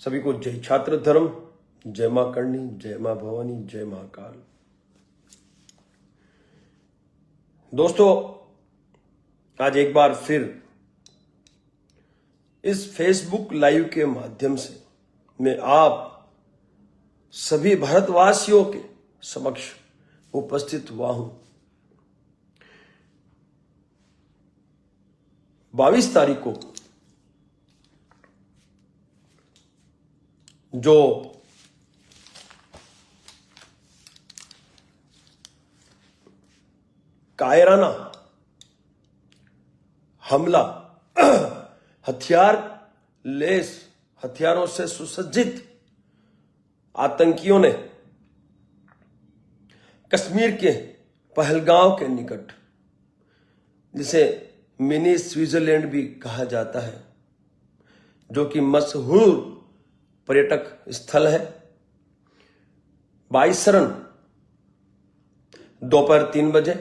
सभी को जय छात्र धर्म, जय मां करणी, जय मां भवानी, जय महाकाल। दोस्तों, आज एक बार फिर इस फेसबुक लाइव के माध्यम से मैं आप सभी भारतवासियों के समक्ष उपस्थित हुआ हूं। 22 तारीख को जो कायराना हमला हथियारों से सुसज्जित आतंकियों ने कश्मीर के पहलगांव के निकट, जिसे मिनी स्विट्जरलैंड भी कहा जाता है, जो कि मशहूर पर्यटक स्थल है, 22 दोपहर 3 बजे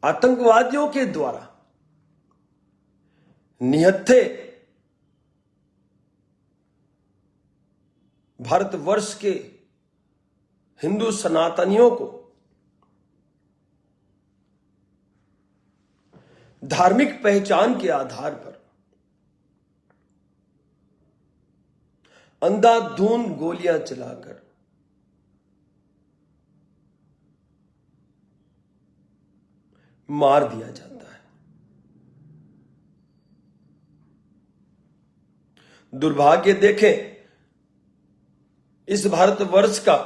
आतंकवादियों के द्वारा निहत्थे भारतवर्ष के हिंदू सनातनियों को धार्मिक पहचान के आधार पर अंधाधुंध गोलियां चलाकर मार दिया जाता है। दुर्भाग्य देखें, इस भारतवर्ष का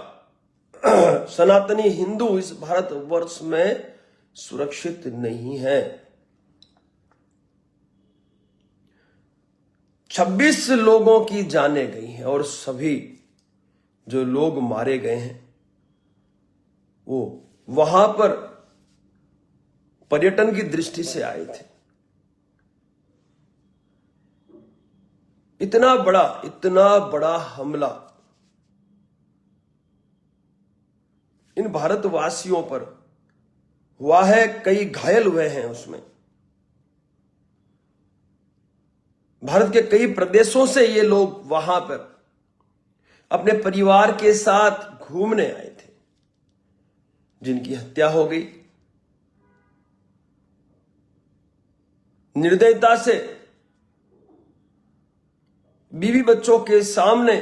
सनातनी हिंदू इस भारतवर्ष में सुरक्षित नहीं है। 26 लोगों की जानें गई हैं और सभी जो लोग मारे गए हैं वो वहां पर पर्यटन की दृष्टि से आए थे। इतना बड़ा हमला इन भारतवासियों पर हुआ है, कई घायल हुए हैं। उसमें भारत के कई प्रदेशों से ये लोग वहां पर अपने परिवार के साथ घूमने आए थे, जिनकी हत्या हो गई। निर्दयता से बीवी बच्चों के सामने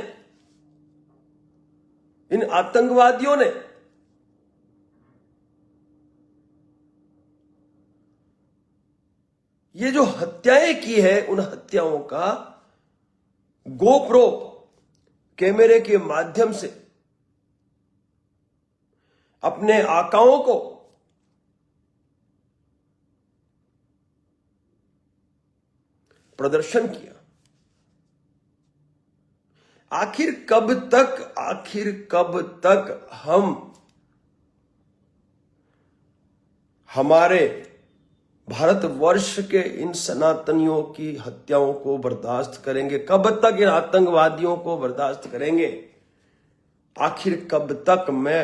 इन आतंकवादियों ने ये जो हत्याएं की है, उन हत्याओं का गोप्रो कैमरे के माध्यम से अपने आकाओं को प्रदर्शन किया। आखिर कब तक हम हमारे भारतवर्ष के इन सनातनियों की हत्याओं को बर्दाश्त करेंगे? कब तक इन आतंकवादियों को बर्दाश्त करेंगे? आखिर कब तक मैं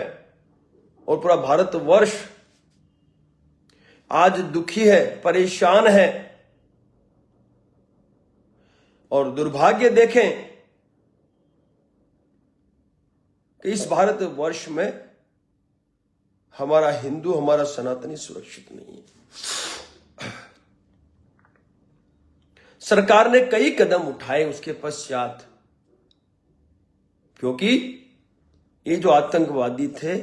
और पूरा भारतवर्ष आज दुखी है, परेशान है। और दुर्भाग्य देखें कि इस भारतवर्ष में हमारा हिंदू, हमारा सनातनी सुरक्षित नहीं है। सरकार ने कई कदम उठाए उसके पश्चात, क्योंकि ये जो आतंकवादी थे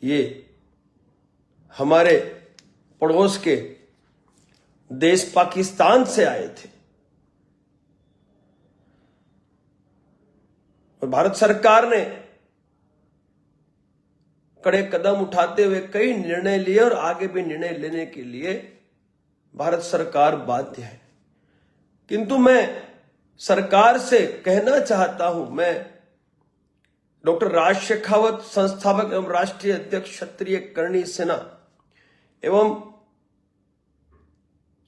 ये हमारे पड़ोस के देश पाकिस्तान से आए थे और भारत सरकार ने कड़े कदम उठाते हुए कई निर्णय लिए और आगे भी निर्णय लेने के लिए भारत सरकार बाध्य है। किंतु मैं सरकार से कहना चाहता हूं, मैं डॉक्टर राज शेखावत, संस्थापक एवं राष्ट्रीय अध्यक्ष क्षत्रिय करणी सेना एवं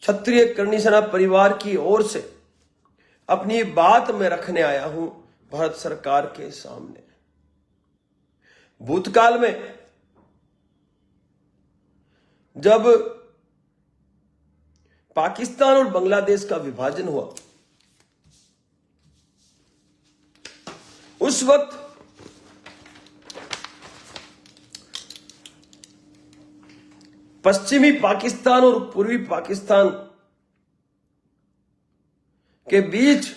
क्षत्रिय करणी सेना परिवार की ओर से अपनी बात में रखने आया हूं भारत सरकार के सामने। भूतकाल में जब पाकिस्तान और बांग्लादेश का विभाजन हुआ, उस वक्त पश्चिमी पाकिस्तान और पूर्वी पाकिस्तान के बीच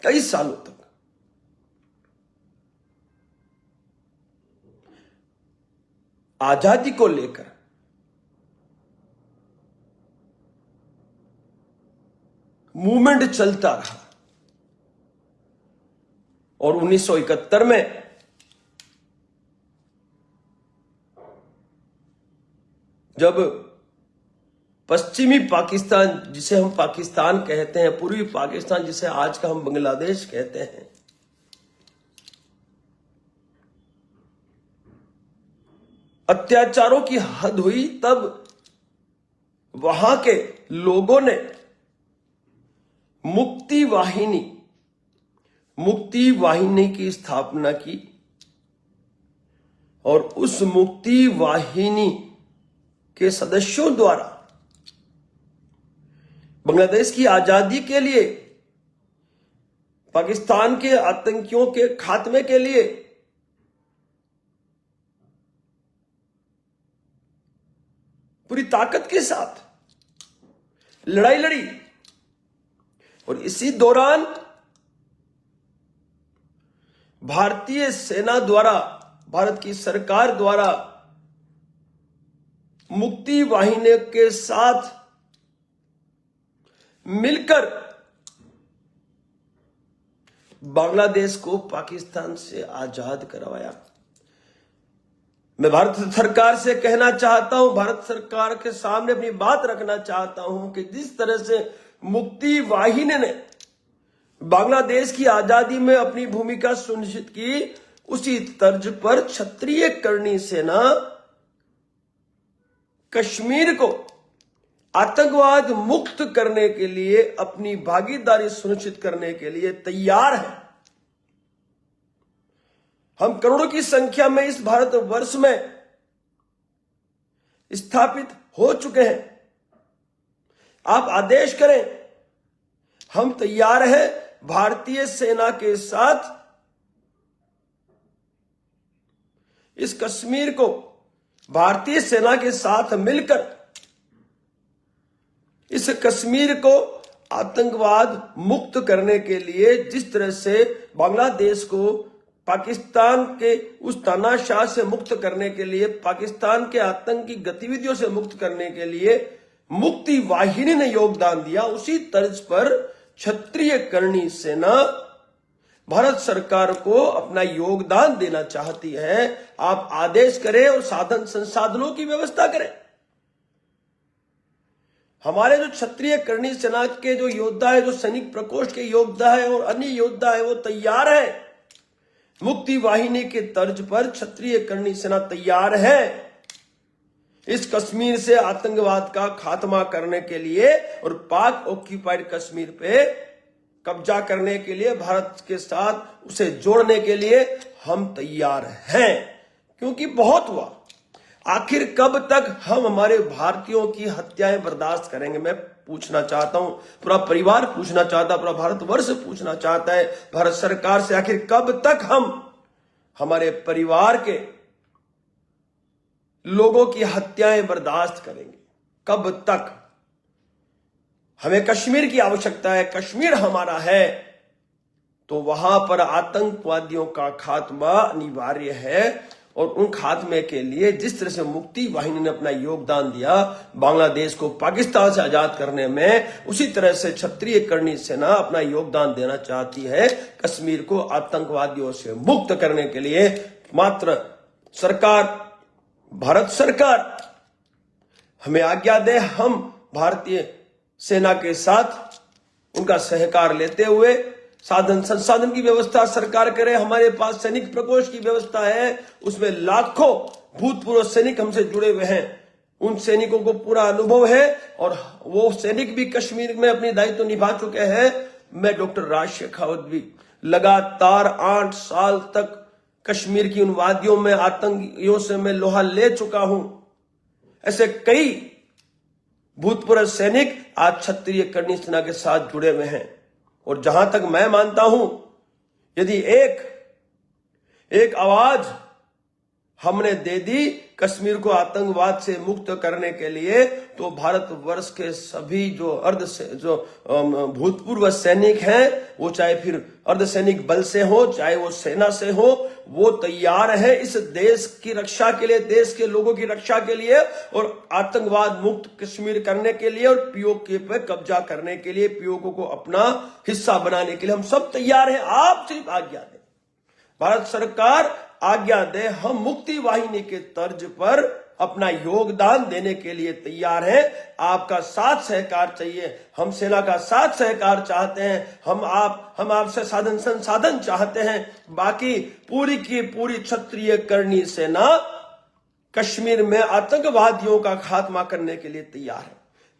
कई सालों तक आजादी को लेकर मूवमेंट चलता रहा और 1971 में जब पश्चिमी पाकिस्तान, जिसे हम पाकिस्तान कहते हैं, पूर्वी पाकिस्तान जिसे आज का हम बांग्लादेश कहते हैं, अत्याचारों की हद हुई, तब वहां के लोगों ने मुक्ति वाहिनी की स्थापना की और उस मुक्ति वाहिनी के सदस्यों द्वारा बांग्लादेश की आजादी के लिए, पाकिस्तान के आतंकियों के खात्मे के लिए पूरी ताकत के साथ लड़ाई लड़ी। और इसी दौरान भारतीय सेना द्वारा, भारत की सरकार द्वारा मुक्ति वाहिनी के साथ मिलकर बांग्लादेश को पाकिस्तान से आजाद करवाया। मैं भारत सरकार से कहना चाहता हूं, भारत सरकार के सामने अपनी बात रखना चाहता हूं कि जिस तरह से मुक्ति वाहिनी ने बांग्लादेश की आजादी में अपनी भूमिका सुनिश्चित की, उसी तर्ज पर क्षत्रिय करणी सेना कश्मीर को आतंकवाद मुक्त करने के लिए, अपनी भागीदारी सुनिश्चित करने के लिए तैयार है। हम करोड़ों की संख्या में इस भारतवर्ष में स्थापित हो चुके हैं। आप आदेश करें, हम तैयार हैं भारतीय सेना के साथ इस कश्मीर को भारतीय सेना के साथ मिलकर इस कश्मीर को आतंकवाद मुक्त करने के लिए, जिस तरह से बांग्लादेश को पाकिस्तान के उस तानाशाह से मुक्त करने के लिए, पाकिस्तान के आतंकी गतिविधियों से मुक्त करने के लिए मुक्ति वाहिनी ने योगदान दिया, उसी तर्ज पर क्षत्रिय करणी सेना भारत सरकार को अपना योगदान देना चाहती है। आप आदेश करें और साधन संसाधनों की व्यवस्था करें। हमारे जो क्षत्रिय करणी सेना के जो योद्धा है, जो सैनिक प्रकोष्ठ के योद्धा है और अन्य योद्धा है, वो तैयार है। मुक्ति वाहिनी के तर्ज पर क्षत्रिय करणी सेना तैयार है इस कश्मीर से आतंकवाद का खात्मा करने के लिए और पाक ऑक्यूपाइड कश्मीर पे कब्जा करने के लिए, भारत के साथ उसे जोड़ने के लिए हम तैयार हैं। क्योंकि बहुत हुआ, आखिर कब तक हम हमारे भारतीयों की हत्याएं बर्दाश्त करेंगे? मैं पूछना चाहता हूं, पूरा परिवार पूछना चाहता है, पूरा भारतवर्ष पूछना चाहता है भारत सरकार से, आखिर कब तक हम हमारे परिवार के लोगों की हत्याएं बर्दाश्त करेंगे? कब तक? हमें कश्मीर की आवश्यकता है, कश्मीर हमारा है, तो वहां पर आतंकवादियों का खात्मा अनिवार्य है। और उन खात्मे के लिए जिस तरह से मुक्ति वाहिनी ने अपना योगदान दिया बांग्लादेश को पाकिस्तान से आजाद करने में, उसी तरह से क्षत्रिय करणी सेना अपना योगदान देना चाहती है कश्मीर को आतंकवादियों से मुक्त करने के लिए। मात्र सरकार, भारत सरकार हमें आज्ञा दे, हम भारतीय सेना के साथ उनका सहकार लेते हुए साधन संसाधन की व्यवस्था सरकार करे। हमारे पास सैनिक प्रकोष्ठ की व्यवस्था है, उसमें लाखों भूतपूर्व सैनिक हमसे जुड़े हुए हैं। उन सैनिकों को पूरा अनुभव है और वो सैनिक भी कश्मीर में अपनी दायित्व निभा चुके हैं। मैं डॉक्टर राज शेखावत भी लगातार 8 साल तक कश्मीर की उन वादियों में आतंकियों से मैं लोहा ले चुका हूं। ऐसे कई भूतपूर्व सैनिक आज क्षत्रिय करनी सेना के साथ जुड़े हुए हैं। और जहां तक मैं मानता हूं, यदि एक आवाज हमने दे दी कश्मीर को आतंकवाद से मुक्त करने के लिए, तो भारतवर्ष के सभी जो भूतपूर्व सैनिक हैं, वो चाहे फिर अर्धसैनिक बल से हो, चाहे वो सेना से हो, वो तैयार है इस देश की रक्षा के लिए, देश के लोगों की रक्षा के लिए और आतंकवाद मुक्त कश्मीर करने के लिए और पीओके पे कब्जा करने के लिए, पीओके को अपना हिस्सा बनाने के लिए हम सब तैयार हैं। आप सिर्फ आज्ञा दें, भारत सरकार आज्ञा दे, हम मुक्ति वाहिनी के तर्ज पर अपना योगदान देने के लिए तैयार हैं। आपका साथ सहकार चाहिए, हम सेना का साथ सहकार चाहते हैं, हम आपसे साधन संसाधन चाहते हैं। बाकी पूरी की पूरी क्षत्रिय करनी सेना कश्मीर में आतंकवादियों का खात्मा करने के लिए तैयार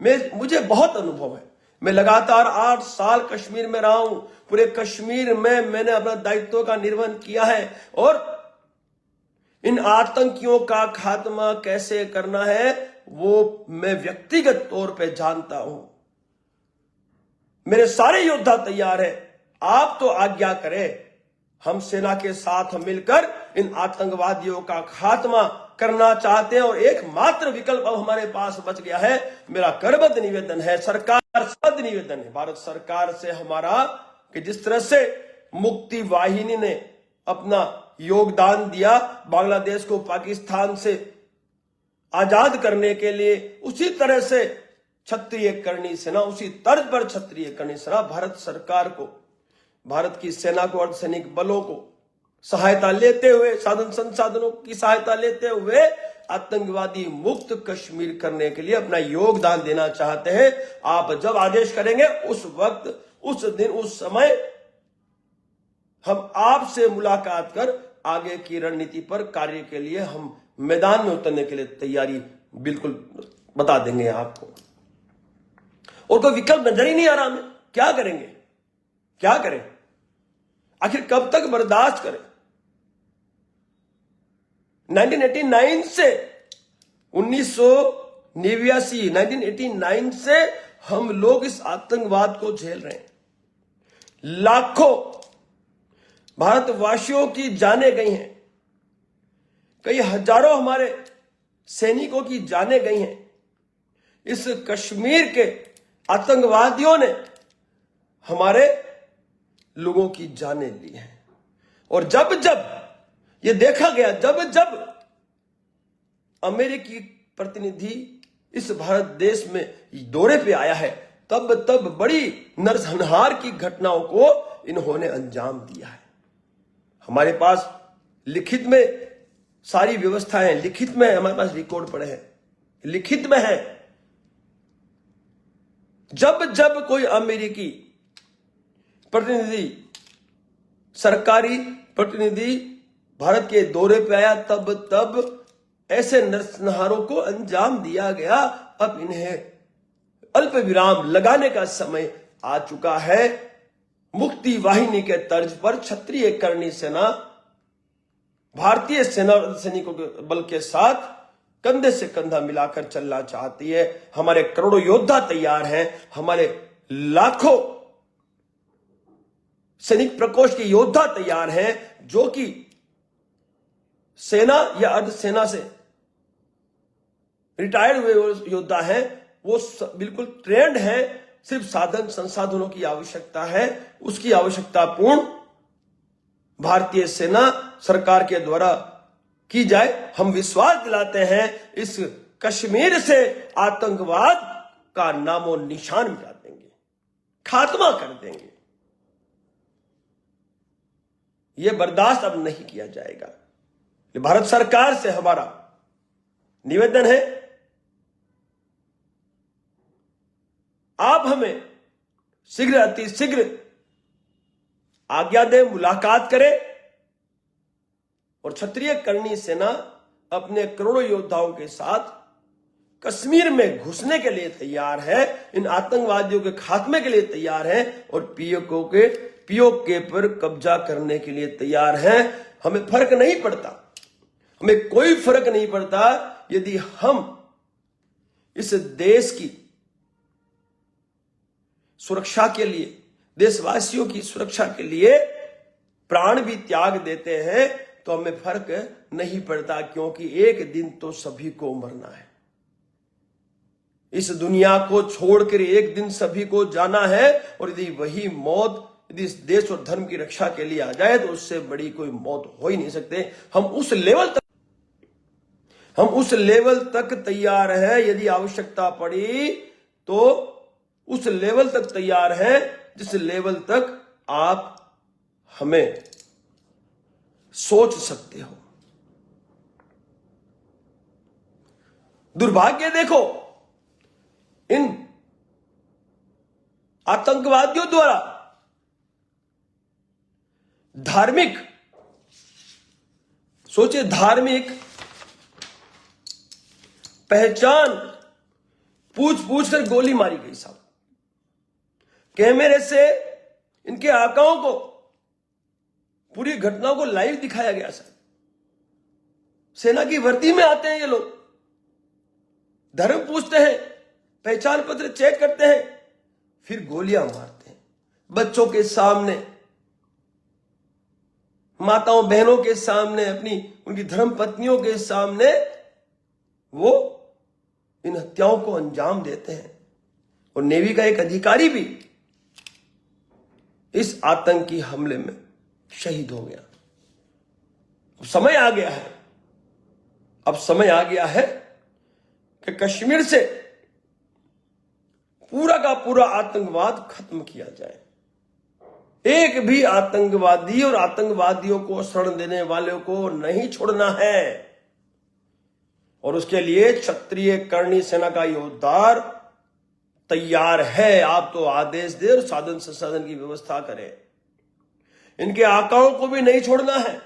है। मुझे बहुत अनुभव है, मैं लगातार 8 साल कश्मीर में रहा हूं। पूरे कश्मीर में मैंने अपना दायित्व का निर्वहन किया है और इन आतंकियों का खात्मा कैसे करना है वो मैं व्यक्तिगत तौर पे जानता हूं। मेरे सारे योद्धा तैयार हैं, आप तो आज्ञा करें, हम सेना के साथ मिलकर इन आतंकवादियों का खात्मा करना चाहते हैं। और एकमात्र विकल्प अब हमारे पास बच गया है। मेरा करबद्ध निवेदन है, सरकार से निवेदन है भारत सरकार से हमारा, कि जिस तरह से मुक्ति वाहिनी ने अपना योगदान दिया बांग्लादेश को पाकिस्तान से आजाद करने के लिए, उसी तरह से क्षत्रिय करनी सेना, उसी तर्ज पर क्षत्रिय करनी सेना भारत सरकार को, भारत की सेना को, अर्धसैनिक बलों को सहायता लेते हुए, साधन संसाधनों की सहायता लेते हुए आतंकवादी मुक्त कश्मीर करने के लिए अपना योगदान देना चाहते हैं। आप जब आदेश करेंगे उस वक्त, उस दिन, उस समय हम आपसे मुलाकात कर आगे की रणनीति पर कार्य के लिए हम मैदान में उतरने के लिए तैयारी बिल्कुल बता देंगे आपको। और कोई विकल्प नजर ही नहीं आ रहा हमें, क्या करेंगे, क्या करें, आखिर कब तक बर्दाश्त करें। 1989 से 1989 से हम लोग इस आतंकवाद को झेल रहे हैं। लाखों भारतवासियों की जानें गई हैं, कई हजारों हमारे सैनिकों की जानें गई हैं। इस कश्मीर के आतंकवादियों ने हमारे लोगों की जानें ली हैं। और जब जब ये देखा गया, जब जब अमेरिकी प्रतिनिधि इस भारत देश में दौरे पे आया है, तब तब बड़ी नरसंहार की घटनाओं को इन्होंने अंजाम दिया है। हमारे पास लिखित में सारी व्यवस्थाएं, लिखित में हमारे पास रिकॉर्ड पड़े हैं, लिखित में है। जब जब कोई अमेरिकी प्रतिनिधि, सरकारी प्रतिनिधि भारत के दौरे पे आया, तब तब ऐसे नरसंहारों को अंजाम दिया गया। अब इन्हें अल्प विराम लगाने का समय आ चुका है। मुक्ति वाहिनी के तर्ज पर क्षत्रिय करनी सेना भारतीय सेना और सैनिकों के बल के साथ कंधे से कंधा मिलाकर चलना चाहती है। हमारे करोड़ों योद्धा तैयार हैं, हमारे लाखों सैनिक प्रकोष्ठ के योद्धा तैयार हैं, जो कि सेना या अर्धसेना से रिटायर्ड हुए योद्धा हैं। वो बिल्कुल ट्रेंड है, सिर्फ साधन संसाधनों की आवश्यकता है। उसकी आवश्यकता पूर्ण भारतीय सेना सरकार के द्वारा की जाए। हम विश्वास दिलाते हैं इस कश्मीर से आतंकवाद का नामो निशान मिटा देंगे, खात्मा कर देंगे। यह बर्दाश्त अब नहीं किया जाएगा। भारत सरकार से हमारा निवेदन है, आप हमें शीघ्र अतिशीघ्र आज्ञा दें, मुलाकात करें और क्षत्रिय करनी सेना अपने करोड़ों योद्धाओं के साथ कश्मीर में घुसने के लिए तैयार है, इन आतंकवादियों के खात्मे के लिए तैयार है और पीओके पर कब्जा करने के लिए तैयार है। हमें फर्क नहीं पड़ता, हमें कोई फर्क नहीं पड़ता यदि हम इस देश की सुरक्षा के लिए, देशवासियों की सुरक्षा के लिए प्राण भी त्याग देते हैं तो हमें फर्क नहीं पड़ता, क्योंकि एक दिन तो सभी को मरना है। इस दुनिया को छोड़कर एक दिन सभी को जाना है, और यदि वही मौत यदि इस देश और धर्म की रक्षा के लिए आ जाए तो उससे बड़ी कोई मौत हो ही नहीं सकते। हम उस लेवल तक तैयार हैं, यदि आवश्यकता पड़ी तो उस लेवल तक तैयार हैं जिस लेवल तक आप हमें सोच सकते हो। दुर्भाग्य देखो, इन आतंकवादियों द्वारा धार्मिक पहचान पूछ कर गोली मारी गई साहब। कैमरे से इनके आकाओं को, पूरी घटनाओं को लाइव दिखाया गया सर। सेना की वर्दी में आते हैं ये लोग, धर्म पूछते हैं, पहचान पत्र चेक करते हैं, फिर गोलियां मारते हैं बच्चों के सामने, माताओं बहनों के सामने, उनकी धर्म पत्नियों के सामने वो इन हत्याओं को अंजाम देते हैं। और नेवी का एक अधिकारी भी इस आतंकी हमले में शहीद हो गया। अब समय आ गया है कि कश्मीर से पूरा का पूरा आतंकवाद खत्म किया जाए। एक भी आतंकवादी और आतंकवादियों को शरण देने वालों को नहीं छोड़ना है। और उसके लिए क्षत्रिय करणी सेना का योद्धा तैयार है। आप तो आदेश दे और साधन संसाधन की व्यवस्था करें। इनके आकाओं को भी नहीं छोड़ना है,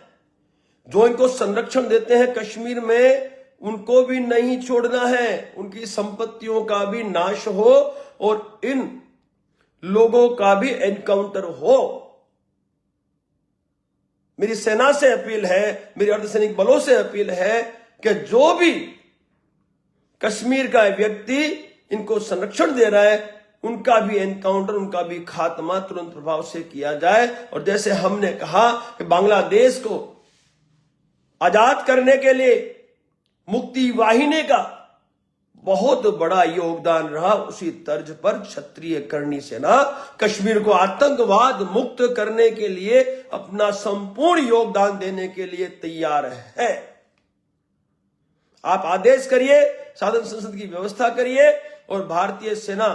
जो इनको संरक्षण देते हैं कश्मीर में, उनको भी नहीं छोड़ना है। उनकी संपत्तियों का भी नाश हो और इन लोगों का भी एनकाउंटर हो। मेरी सेना से अपील है, मेरे अर्धसैनिक बलों से अपील है कि जो भी कश्मीर का व्यक्ति इनको संरक्षण दे रहा है, उनका भी एनकाउंटर, उनका भी खात्मा तुरंत प्रभाव से किया जाए। और जैसे हमने कहा कि बांग्लादेश को आजाद करने के लिए मुक्ति वाहिनी का बहुत बड़ा योगदान रहा, उसी तर्ज पर क्षत्रिय करणी सेना कश्मीर को आतंकवाद मुक्त करने के लिए अपना संपूर्ण योगदान देने के लिए तैयार है। आप आदेश करिए, साधन संसाधन की व्यवस्था करिए, और भारतीय सेना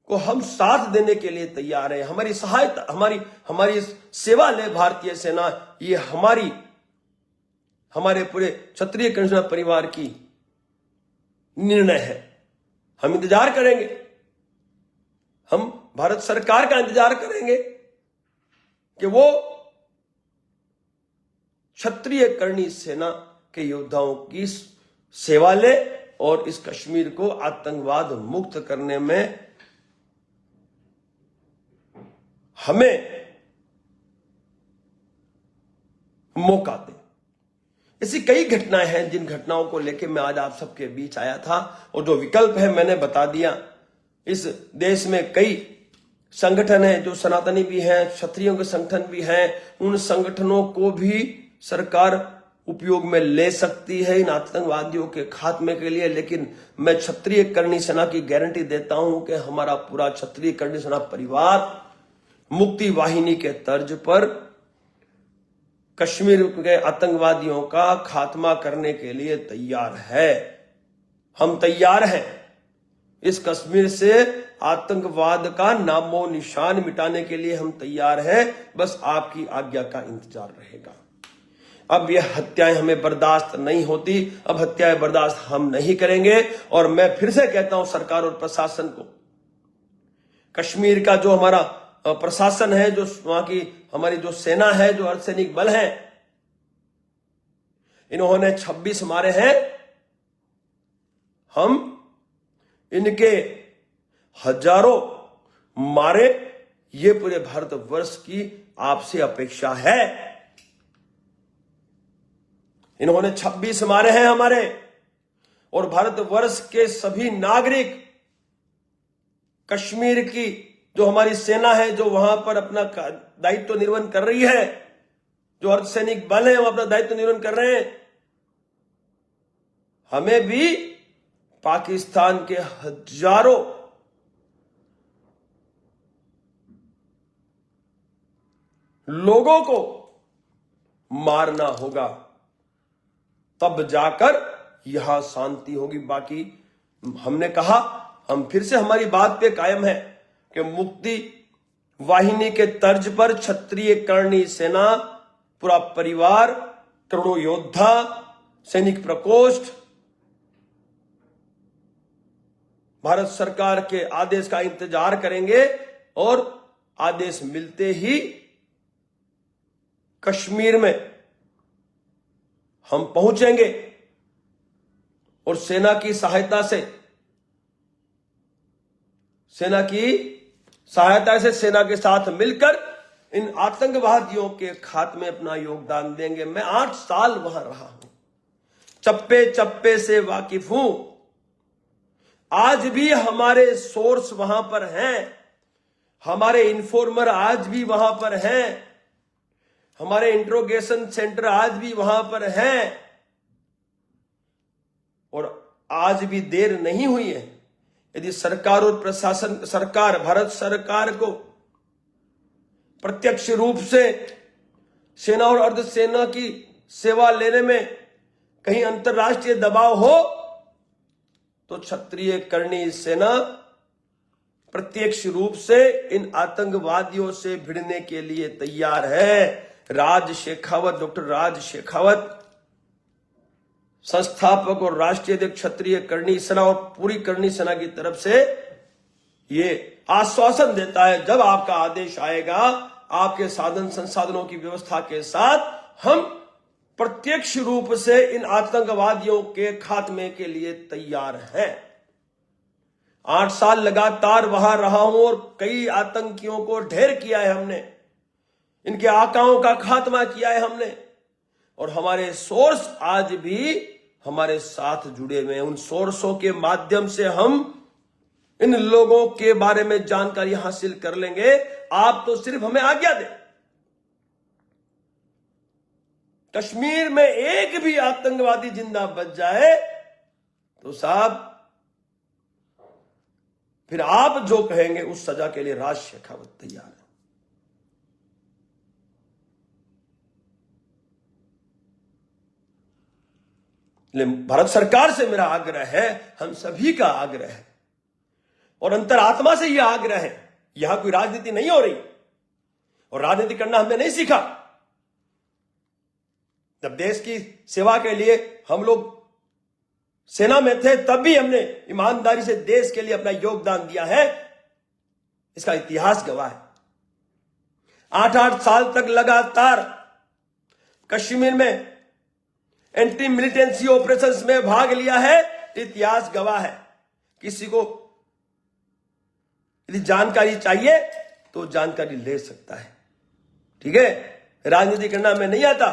को हम साथ देने के लिए तैयार है। हमारी सहायता, हमारी सेवा ले भारतीय सेना। ये हमारे पूरे क्षत्रिय करणी सेना परिवार की निर्णय है। हम इंतजार करेंगे, हम भारत सरकार का इंतजार करेंगे कि वो क्षत्रिय करणी सेना के योद्धाओं की सेवा ले और इस कश्मीर को आतंकवाद मुक्त करने में हमें मौका दे। ऐसी कई घटनाएं हैं जिन घटनाओं को लेकर मैं आज आप सबके बीच आया था, और जो विकल्प है मैंने बता दिया। इस देश में कई संगठन हैं जो सनातनी भी हैं, क्षत्रियों के संगठन भी हैं। उन संगठनों को भी सरकार उपयोग में ले सकती है इन आतंकवादियों के खात्मे के लिए। लेकिन मैं क्षत्रिय करणी सेना की गारंटी देता हूं कि हमारा पूरा क्षत्रिय करणी सेना परिवार मुक्ति वाहिनी के तर्ज पर कश्मीर के आतंकवादियों का खात्मा करने के लिए तैयार है। हम तैयार हैं। इस कश्मीर से आतंकवाद का नामो निशान मिटाने के लिए हम तैयार हैं। बस आपकी आज्ञा का इंतजार रहेगा। अब यह हत्याएं हमें बर्दाश्त नहीं होती। अब हत्याएं बर्दाश्त हम नहीं करेंगे। और मैं फिर से कहता हूं सरकार और प्रशासन को, कश्मीर का जो हमारा प्रशासन है, जो वहां की हमारी जो सेना है, जो अर्धसैनिक बल है, इन्होंने 26 मारे हैं। हम इनके हजारों मारे, ये पूरे भारतवर्ष की आपसे अपेक्षा है। इन्होंने 26 मारे हैं हमारे, और भारतवर्ष के सभी नागरिक, कश्मीर की जो हमारी सेना है जो वहां पर अपना दायित्व निर्वहन कर रही है, जो अर्धसैनिक बल है वो अपना दायित्व निर्वहन कर रहे हैं, हमें भी पाकिस्तान के हजारों लोगों को मारना होगा, तब जाकर यहां शांति होगी। बाकी हमने कहा, हम फिर से हमारी बात पे कायम है कि मुक्ति वाहिनी के तर्ज पर क्षत्रिय कर्णी सेना, पूरा परिवार, करोड़ों योद्धा, सैनिक प्रकोष्ठ भारत सरकार के आदेश का इंतजार करेंगे, और आदेश मिलते ही कश्मीर में हम पहुंचेंगे और सेना की सहायता से सेना के साथ मिलकर इन आतंकवादियों के खात्मे में अपना योगदान देंगे। मैं 8 साल वहां रहा हूं, चप्पे चप्पे से वाकिफ हूं। आज भी हमारे सोर्स वहां पर हैं, हमारे इन्फॉर्मर आज भी वहां पर हैं, हमारे इंट्रोगेशन सेंटर आज भी वहां पर हैं, और आज भी देर नहीं हुई है। यदि सरकार और प्रशासन, सरकार, भारत सरकार को प्रत्यक्ष रूप से सेना और अर्धसेना की सेवा लेने में कहीं अंतर्राष्ट्रीय दबाव हो, तो क्षत्रिय कर्णी सेना प्रत्यक्ष रूप से इन आतंकवादियों से भिड़ने के लिए तैयार है। राज शेखावत, डॉक्टर राज शेखावत, संस्थापक और राष्ट्रीय अध्यक्ष क्षत्रिय कर्णी सेना और पूरी कर्णी सेना की तरफ से ये आश्वासन देता है, जब आपका आदेश आएगा, आपके साधन संसाधनों की व्यवस्था के साथ हम प्रत्यक्ष रूप से इन आतंकवादियों के खात्मे के लिए तैयार हैं। 8 साल लगातार वहां रहा हूं और कई आतंकियों को ढेर किया है हमने, इनके आकाओं का खात्मा किया है हमने, और हमारे सोर्स आज भी हमारे साथ जुड़े हुए हैं। उन सोर्सों के माध्यम से हम इन लोगों के बारे में जानकारी हासिल कर लेंगे। आप तो सिर्फ हमें आज्ञा दें। कश्मीर में एक भी आतंकवादी जिंदा बच जाए तो साहब फिर आप जो कहेंगे उस सजा के लिए राज शेखावत तैयार है। भारत सरकार से मेरा आग्रह है, हम सभी का आग्रह है, और अंतरात्मा से यह आग्रह है। यहां कोई राजनीति नहीं हो रही, और राजनीति करना हमने नहीं सीखा। जब देश की सेवा के लिए हम लोग सेना में थे, तब भी हमने ईमानदारी से देश के लिए अपना योगदान दिया है, इसका इतिहास गवाह है। 8-8 साल तक लगातार कश्मीर में एंटी मिलिटेंसी ऑपरेशंस में भाग लिया है, इतिहास गवाह है। किसी को यदि जानकारी चाहिए तो जानकारी ले सकता है, ठीक है। राजनीति करना हमें नहीं आता,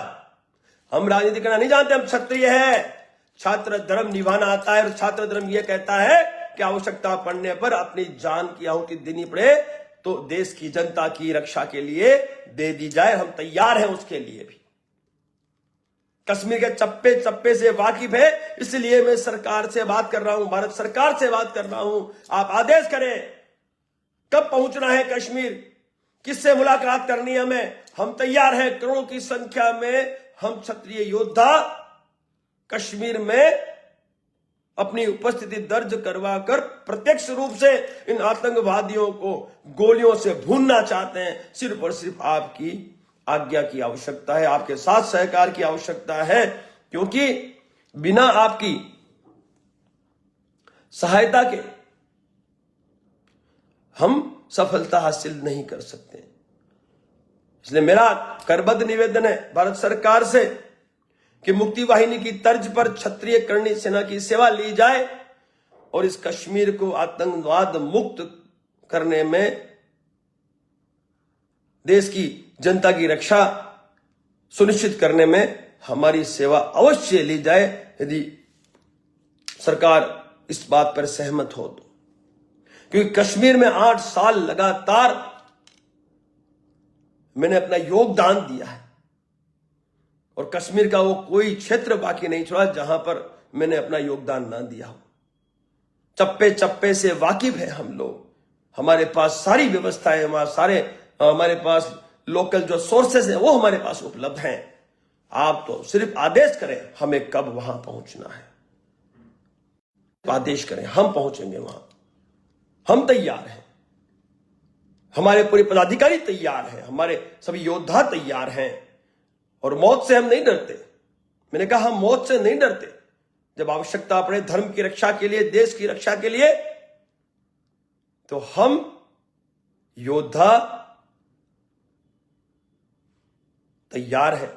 हम राजनीति करना नहीं जानते, हम क्षत्रिय हैं। छात्र धर्म निभाना आता है, और छात्र धर्म यह कहता है कि आवश्यकता पड़ने पर अपनी जान की आहुति देनी पड़े तो देश की जनता की रक्षा के लिए दे दी जाए। हम तैयार हैं उसके लिए भी। कश्मीर के चप्पे चप्पे से वाकिफ है, इसलिए मैं सरकार से बात कर रहा हूं, भारत सरकार से बात कर रहा हूं। आप आदेश करें, कब पहुंचना है कश्मीर, किससे मुलाकात करनी है हमें। हम तैयार हैं। करोड़ों की संख्या में हम क्षत्रिय योद्धा कश्मीर में अपनी उपस्थिति दर्ज करवाकर प्रत्यक्ष रूप से इन आतंकवादियों को गोलियों से भूनना चाहते हैं। सिर्फ और सिर्फ आपकी आज्ञा की आवश्यकता है, आपके साथ सहकार की आवश्यकता है, क्योंकि बिना आपकी सहायता के हम सफलता हासिल नहीं कर सकते। इसलिए मेरा करबद्ध निवेदन है भारत सरकार से कि मुक्ति वाहिनी की तर्ज पर क्षत्रिय कर्णी सेना की सेवा ली जाए और इस कश्मीर को आतंकवाद मुक्त करने में, देश की जनता की रक्षा सुनिश्चित करने में हमारी सेवा अवश्य ली जाए, यदि सरकार इस बात पर सहमत हो तो। क्योंकि कश्मीर में 8 साल लगातार मैंने अपना योगदान दिया है और कश्मीर का वो कोई क्षेत्र बाकी नहीं छोड़ा जहां पर मैंने अपना योगदान ना दिया हो। चप्पे चप्पे से वाकिफ है हम लोग, हमारे पास सारी व्यवस्थाएं, हमारे पास लोकल जो सोर्सेस हैं वो हमारे पास उपलब्ध हैं। आप तो सिर्फ आदेश करें हमें कब वहां पहुंचना है, आदेश करें, हम पहुंचेंगे वहां। हम तैयार हैं, हमारे पूरे पदाधिकारी तैयार हैं, हमारे सभी योद्धा तैयार हैं और मौत से हम नहीं डरते। मैंने कहा हम मौत से नहीं डरते। जब आवश्यकता पड़े धर्म की रक्षा के लिए, देश की रक्षा के लिए, तो हम योद्धा तैयार हैं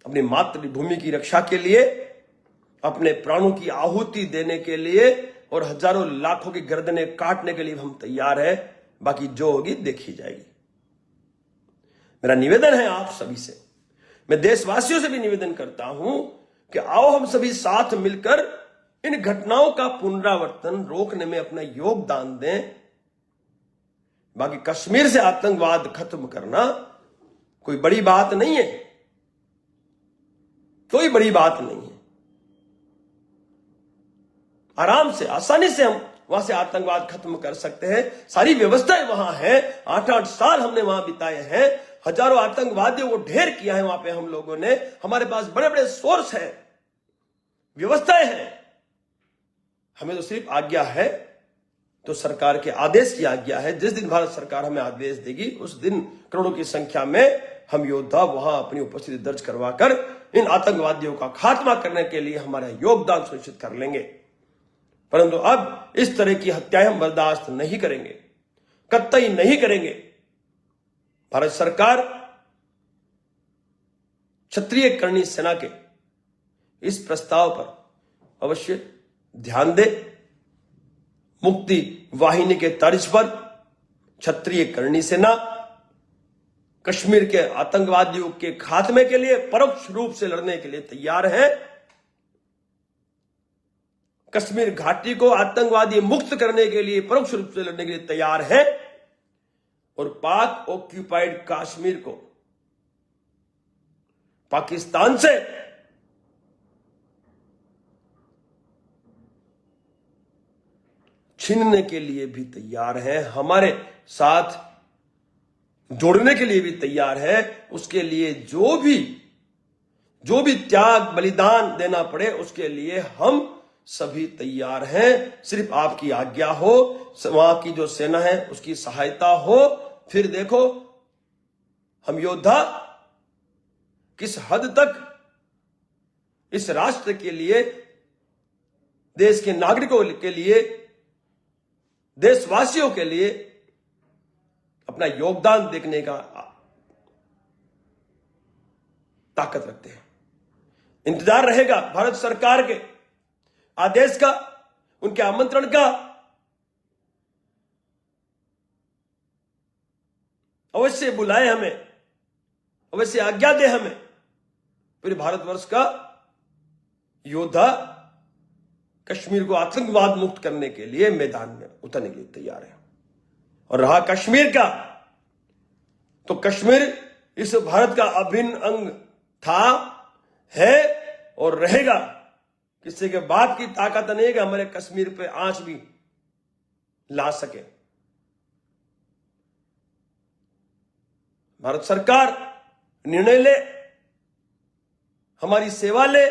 अपनी मातृभूमि की रक्षा के लिए, अपने प्राणों की आहुति देने के लिए और हजारों लाखों की गर्दनें काटने के लिए हम तैयार हैं। बाकी जो होगी देखी जाएगी। मेरा निवेदन है आप सभी से, मैं देशवासियों से भी निवेदन करता हूं कि आओ हम सभी साथ मिलकर इन घटनाओं का पुनरावर्तन रोकने में अपना योगदान दें। बाकी कश्मीर से आतंकवाद खत्म करना कोई बड़ी बात नहीं है, कोई बड़ी बात नहीं है। आराम से, आसानी से हम वहां से आतंकवाद खत्म कर सकते हैं। सारी व्यवस्थाएं वहां है। 8-8 साल हमने वहां बिताए हैं, हजारों आतंकवादियों को ढेर किया है वहां पे हम लोगों ने। हमारे पास बड़े बड़े सोर्स हैं, व्यवस्थाएं हैं। हमें तो सिर्फ आज्ञा है, तो सरकार के आदेश की आज्ञा है। जिस दिन भारत सरकार हमें आदेश देगी उस दिन करोड़ों की संख्या में हम योद्धा वहां अपनी उपस्थिति दर्ज करवाकर इन आतंकवादियों का खात्मा करने के लिए हमारा योगदान सुनिश्चित कर लेंगे। परंतु अब इस तरह की हत्याएं हम बर्दाश्त नहीं करेंगे, कतई नहीं करेंगे। भारत सरकार क्षत्रिय करणी सेना के इस प्रस्ताव पर अवश्य ध्यान दे। मुक्ति वाहिनी के तर्ज पर क्षत्रिय करणी सेना कश्मीर के आतंकवादियों के खात्मे के लिए परोक्ष रूप से लड़ने के लिए तैयार है। कश्मीर घाटी को आतंकवादी मुक्त करने के लिए परोक्ष रूप से लड़ने के लिए तैयार है और पाक ऑक्यूपाइड कश्मीर को पाकिस्तान से छीनने के लिए भी तैयार है, हमारे साथ जोड़ने के लिए भी तैयार है। उसके लिए जो भी त्याग बलिदान देना पड़े उसके लिए हम सभी तैयार हैं। सिर्फ आपकी आज्ञा हो, वहां की जो सेना है उसकी सहायता हो। फिर देखो हम योद्धा किस हद तक इस राष्ट्र के लिए, देश के नागरिकों के लिए, देशवासियों के लिए अपना योगदान देखने का ताकत रखते हैं। इंतजार रहेगा भारत सरकार के आदेश का, उनके आमंत्रण का। अवश्य बुलाए हमें, अवश्य आज्ञा दे हमें। पूरे भारतवर्ष का योद्धा कश्मीर को आतंकवाद मुक्त करने के लिए मैदान में उतरने के लिए तैयार है। और रहा कश्मीर का, तो कश्मीर इस भारत का अभिन्न अंग था, है और रहेगा। किसी के बात की ताकत नहीं है कि हमारे कश्मीर पे आंच भी ला सके। भारत सरकार निर्णय ले, हमारी सेवा ले।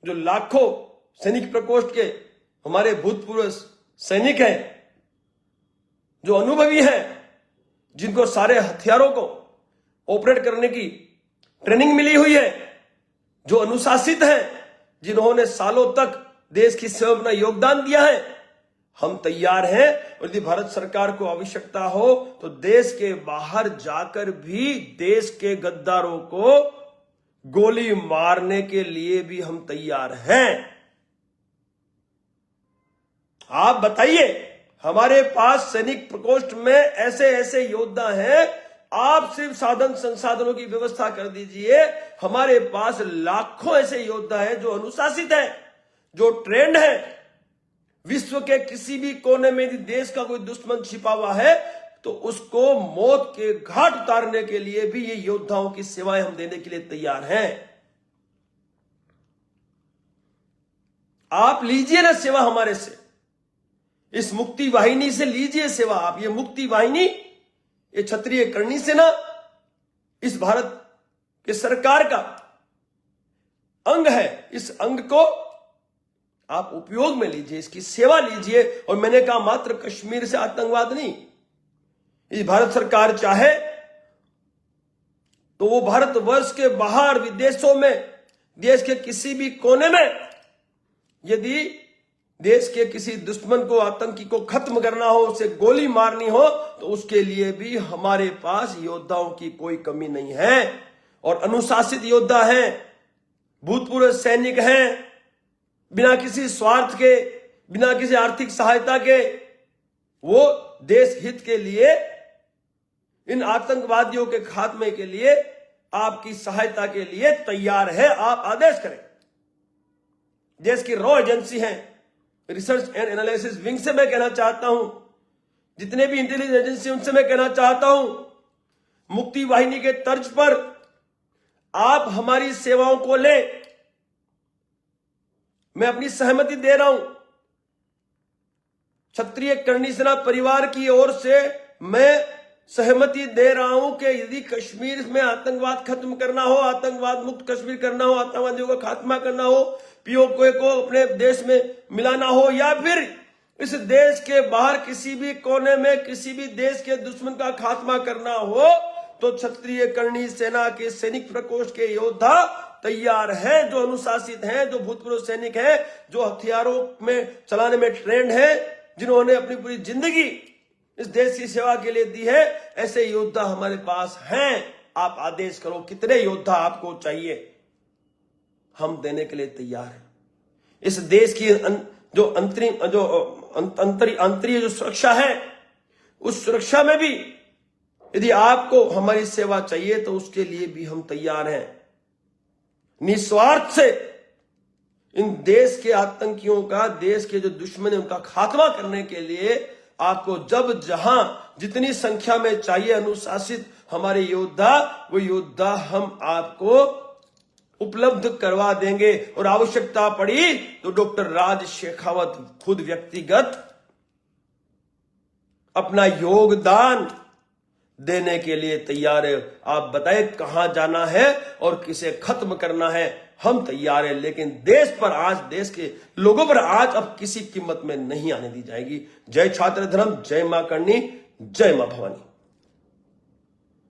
जो लाखों सैनिक प्रकोष्ठ के हमारे भूतपूर्व सैनिक हैं, जो अनुभवी हैं, जिनको सारे हथियारों को ऑपरेट करने की ट्रेनिंग मिली हुई है, जो अनुशासित हैं, जिन्होंने सालों तक देश की सेवा में अपना योगदान दिया है, हम तैयार हैं। और यदि भारत सरकार को आवश्यकता हो तो देश के बाहर जाकर भी देश के गद्दारों को गोली मारने के लिए भी हम तैयार हैं। आप बताइए, हमारे पास सैनिक प्रकोष्ठ में ऐसे ऐसे योद्धा हैं आप सिर्फ साधन संसाधनों की व्यवस्था कर दीजिए। हमारे पास लाखों ऐसे योद्धा हैं जो अनुशासित हैं, जो ट्रेंड है। विश्व के किसी भी कोने में यदि देश का कोई दुश्मन छिपा हुआ है तो उसको मौत के घाट उतारने के लिए भी ये योद्धाओं की सेवाएं हम देने के लिए तैयार हैं। आप लीजिए ना सेवा हमारे से, इस मुक्ति वाहिनी से लीजिए सेवा आप। ये मुक्ति वाहिनी, ये क्षत्रिय करणी सेना इस भारत के सरकार का अंग है। इस अंग को आप उपयोग में लीजिए, इसकी सेवा लीजिए। और मैंने कहा मात्र कश्मीर से आतंकवाद नहीं, इस भारत सरकार चाहे तो वो भारतवर्ष के बाहर विदेशों में, देश के किसी भी कोने में यदि देश के किसी दुश्मन को, आतंकी को खत्म करना हो, उसे गोली मारनी हो, तो उसके लिए भी हमारे पास योद्धाओं की कोई कमी नहीं है। और अनुशासित योद्धा हैं, भूतपूर्व सैनिक हैं, बिना किसी स्वार्थ के, बिना किसी आर्थिक सहायता के वो देश हित के लिए, इन आतंकवादियों के खात्मे के लिए, आपकी सहायता के लिए तैयार है। आप आदेश करें। देश की रॉ एजेंसी है, रिसर्च एंड एनालिसिस विंग से मैं कहना चाहता हूं, जितने भी इंटेलिजेंस एजेंसी उनसे मैं कहना चाहता हूं, मुक्ति वाहिनी के तर्ज पर आप हमारी सेवाओं को लें। मैं अपनी सहमति दे रहा हूं। क्षत्रिय करणी सेना परिवार की ओर से मैं सहमति दे रहा हूं कि यदि कश्मीर में आतंकवाद खत्म करना हो, आतंकवाद मुक्त कश्मीर करना हो, आतंकवादियों का खात्मा करना हो, पीओके को अपने देश में मिलाना हो, या फिर इस देश के बाहर किसी भी कोने में किसी भी देश के दुश्मन का खात्मा करना हो, तो क्षत्रिय करणी सेना के सैनिक प्रकोष्ठ के योद्धा तैयार हैं, जो अनुशासित हैं, जो भूतपूर्व सैनिक हैं, जो हथियारों में चलाने में ट्रेंड है, जिन्होंने अपनी पूरी जिंदगी इस देश की सेवा के लिए दी है। ऐसे योद्धा हमारे पास हैं। आप आदेश करो कितने योद्धा आपको चाहिए, हम देने के लिए तैयार हैं। इस देश की जो अंतरीय जो सुरक्षा है, उस सुरक्षा में भी यदि आपको हमारी सेवा चाहिए तो उसके लिए भी हम तैयार हैं। निस्वार्थ से इन देश के आतंकियों का, देश के जो दुश्मन है उनका खात्मा करने के लिए आपको जब जहां जितनी संख्या में चाहिए अनुशासित हमारे योद्धा, वो योद्धा हम आपको उपलब्ध करवा देंगे। और आवश्यकता पड़ी तो डॉक्टर राज शेखावत खुद व्यक्तिगत अपना योगदान देने के लिए तैयार है। आप बताएं कहां जाना है और किसे खत्म करना है, हम तैयार हैं। लेकिन देश पर आज, देश के लोगों पर आज अब किसी कीमत में नहीं आने दी जाएगी। जय छात्र धर्म, जय मां करणी, जय मां भवानी।